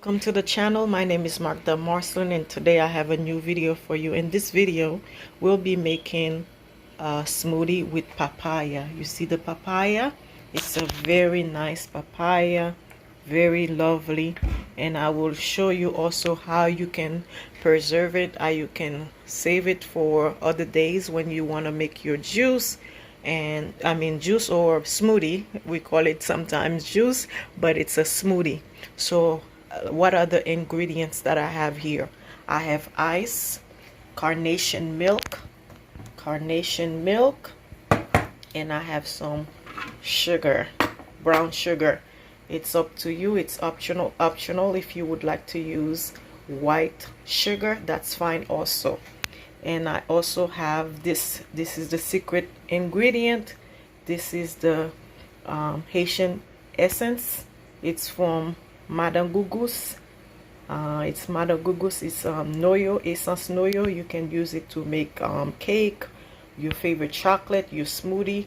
Welcome to the channel. My name is Magda Marcelin, and today I have a new video for you. In this video we'll be making a smoothie with papaya. You see the papaya? It's a very nice papaya, very lovely, and I will show you also how you can preserve it, how you can save it for other days when you want to make your juice. And juice or smoothie, we call it sometimes juice, but it's a smoothie. So what are the ingredients that I have here? I have ice, carnation milk, and I have some sugar, brown sugar. It's up to you. It's optional. If you would like to use white sugar, that's fine also. And I also have this is the secret ingredient. This is the Haitian essence. It's from Madame Gugus. It's Madame Gugus. It's noyo, essence noyo. You can use it to make cake, your favorite chocolate, your smoothie.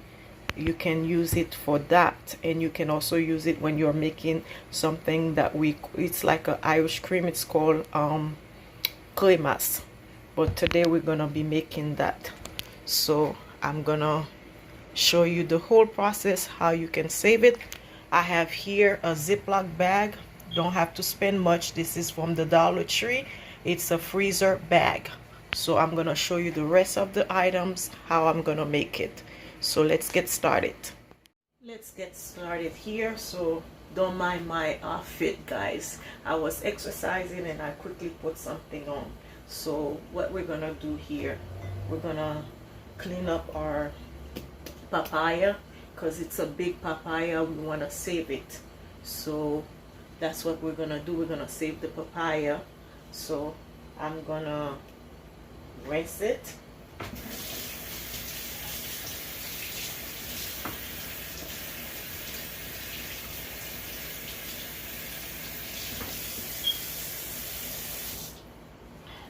You can use it for that, and you can also use it when you're making something that it's like an Irish cream. It's called cremas. But today we're gonna be making that. So I'm gonna show you the whole process, how you can save it. I have here a Ziploc bag. Don't have to spend much. This is from the Dollar Tree. It's a freezer bag. So I'm gonna show you the rest of the items, how I'm gonna make it. So let's get started. Let's get started here. So don't mind my outfit, guys. I was exercising and I quickly put something on. So what we're gonna do here, we're gonna clean up our papaya because it's a big papaya. We want to save it, so that's what we're gonna do. We're gonna save the papaya. So I'm gonna rinse it.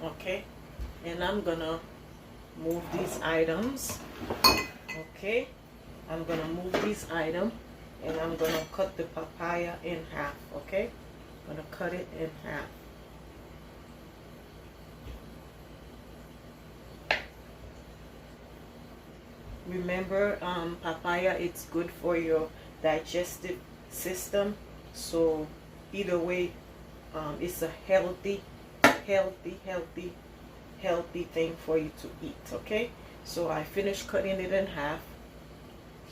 Okay, and I'm gonna move these items. Okay, I'm gonna move these items, and I'm gonna cut the papaya in half. Okay, I'm gonna cut it in half. Remember, papaya, it's good for your digestive system. So either way, it's a healthy thing for you to eat. Okay, so I finished cutting it in half.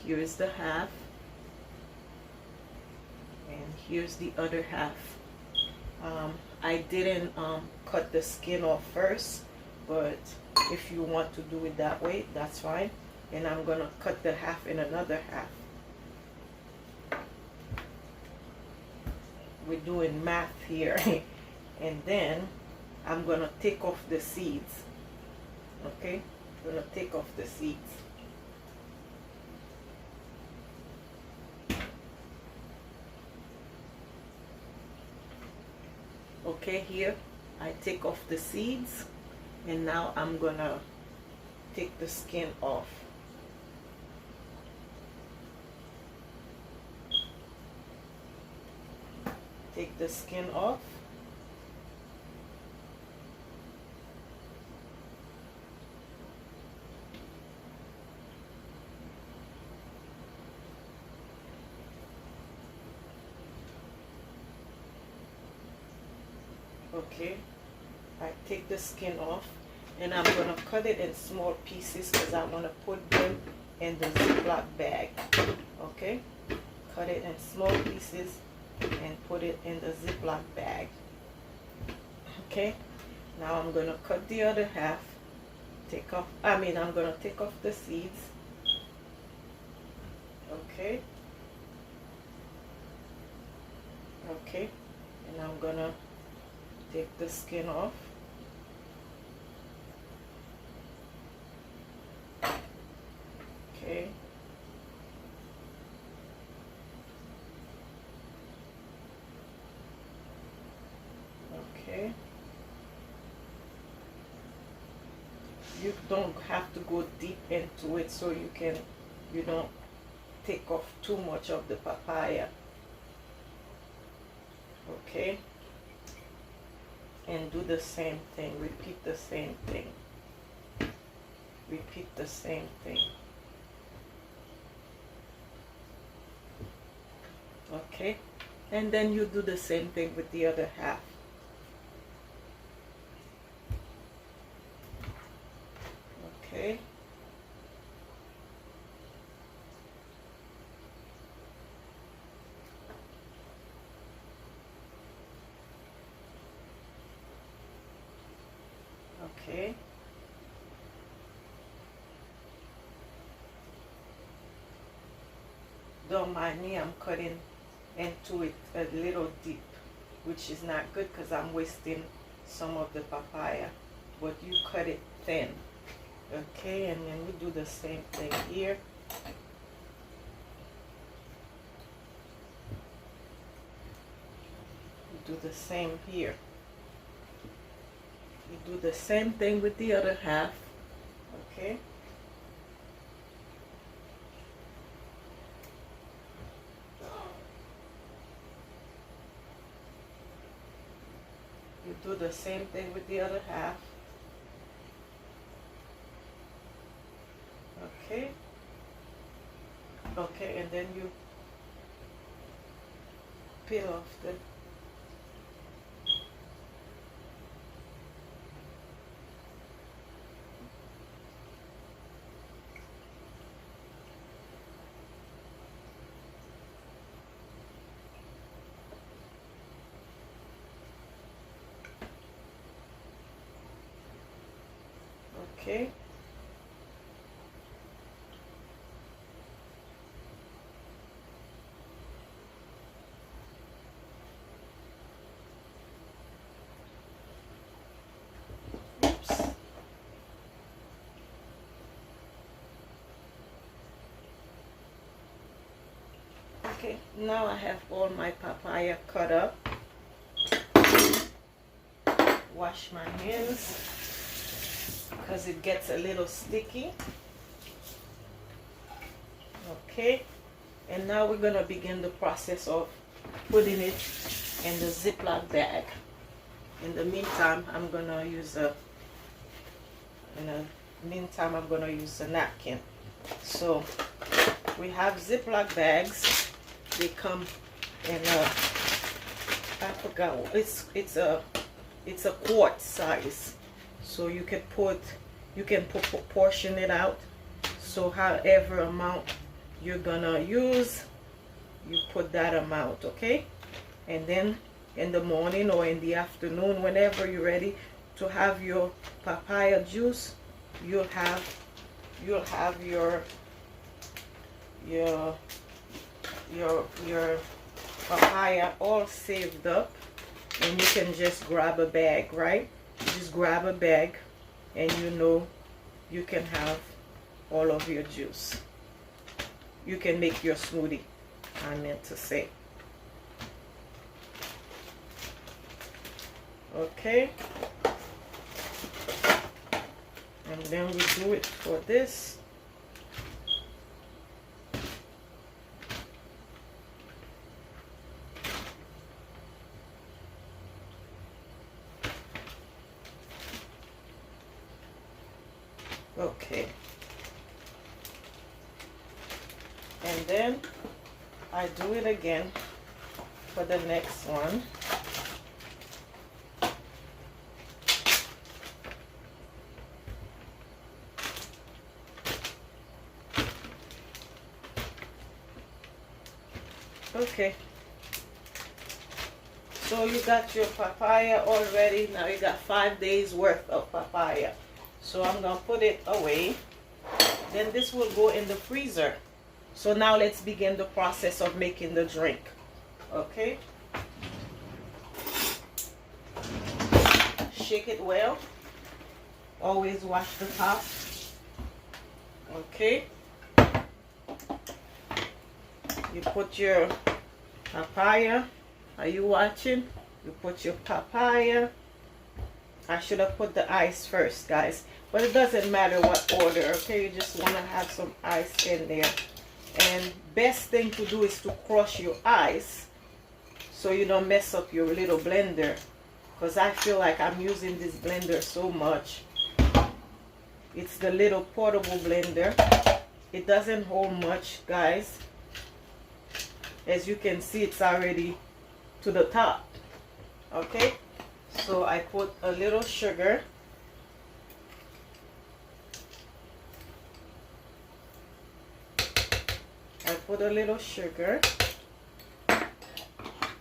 Here is the half, and here's the other half. I didn't cut the skin off first, but if you want to do it that way, that's fine. And I'm gonna cut the half in another half. We're doing math here. And then I'm gonna take off the seeds. Okay, I'm gonna take off the seeds. Okay, here I take off the seeds, and now I'm gonna take the skin off. Take the skin off. Okay, I take the skin off, and I'm gonna cut it in small pieces because I want to put them in the Ziploc bag. Okay, cut it in small pieces and put it in the Ziploc bag. Okay, now I'm gonna cut the other half. I'm gonna take off the seeds. Okay, and I'm gonna take the skin off. Okay. Okay. You don't have to go deep into it, so you don't take off too much of the papaya. Okay. and do the same thing. Repeat the same thing. Repeat the same thing. Okay, and then you do the same thing with the other half. Okay. Okay. Don't mind me, I'm cutting into it a little deep, which is not good because I'm wasting some of the papaya, but you cut it thin. Okay, and then we do the same thing here. We do the same here. We do the same thing with the other half. Okay. You do the same thing with the other half. Okay. Okay, and then you peel off the okay. Oops. Okay, now I have all my papaya cut up. Wash my hands because it gets a little sticky. Okay, and now we're gonna begin the process of putting it in the Ziploc bag. In the meantime, I'm gonna use a napkin. So we have Ziploc bags. They come in a, I forgot, it's a quart size. So you can portion it out. So however amount you're gonna use, you put that amount, okay? And then in the morning or in the afternoon, whenever you're ready to have your papaya juice, you'll have your papaya all saved up, and you can just grab a bag, right? Just grab a bag and you know you can have all of your juice. You can make your smoothie, I meant to say. Okay, and then we do it for this. Okay, and then I do it again for the next one. Okay, so you got your papaya already. Now you got 5 days worth of papaya. So I'm gonna put it away. Then this will go in the freezer. So now let's begin the process of making the drink. Okay, shake it well. Always wash the top. Okay, you put your papaya. Are you watching? You put your papaya. I should have put the ice first, guys, but it doesn't matter what order. Okay, you just want to have some ice in there. And best thing to do is to crush your ice so you don't mess up your little blender. because I feel like I'm using this blender so much. It's the little portable blender. It doesn't hold much, guys. As you can see, it's already to the top. Okay, so I put a little sugar. I put a little sugar.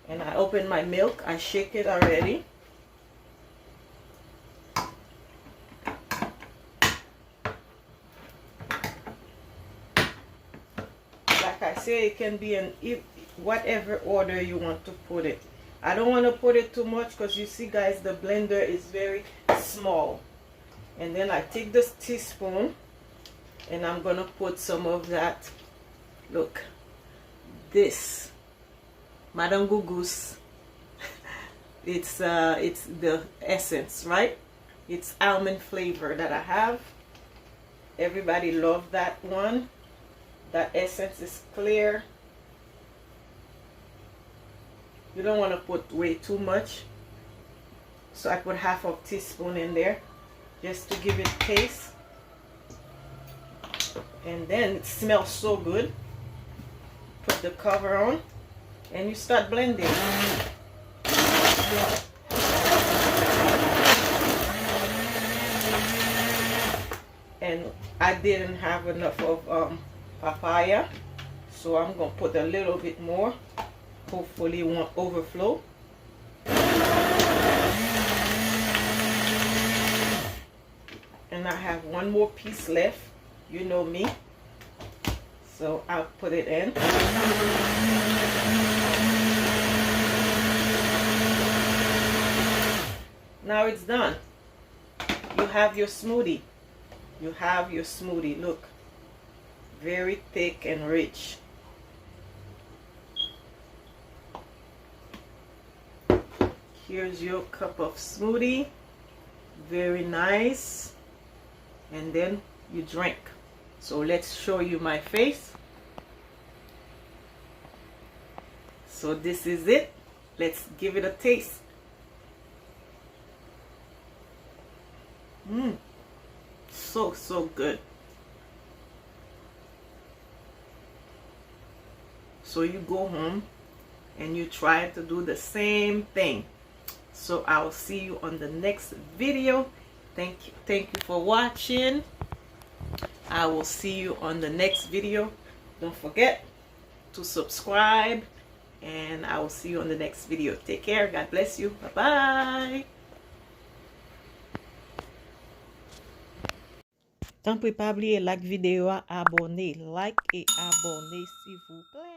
And I open my milk. I shake it already. Like I say, it can be in whatever order you want to put it. I don't want to put it too much because you see, guys, the blender is very small. And then I take this teaspoon and I'm going to put some of that. Look, this Madame Gugu's. It's the essence, right? It's almond flavor that I have. Everybody love that one. That essence is clear. You don't want to put way too much. So I put half of a teaspoon in there just to give it taste. And then it smells so good. Put the cover on and you start blending. And I didn't have enough of papaya, so I'm gonna put a little bit more. Hopefully it won't overflow. And I have one more piece left. You know me, so I'll put it in. Now it's done. You have your smoothie. You have your smoothie. Look, very thick and rich. Here's your cup of smoothie. Very nice. And then you drink. So let's show you my face. So this is it. Let's give it a taste. So good. So you go home and you try to do the same thing. So I'll see you on the next video. Thank you for watching. I will see you on the next video. Don't forget to subscribe, and I will see you on the next video. Take care. God bless you. Bye bye. Tant pis pas oublier like vidéo, abonner, like et abonner s'il vous plaît.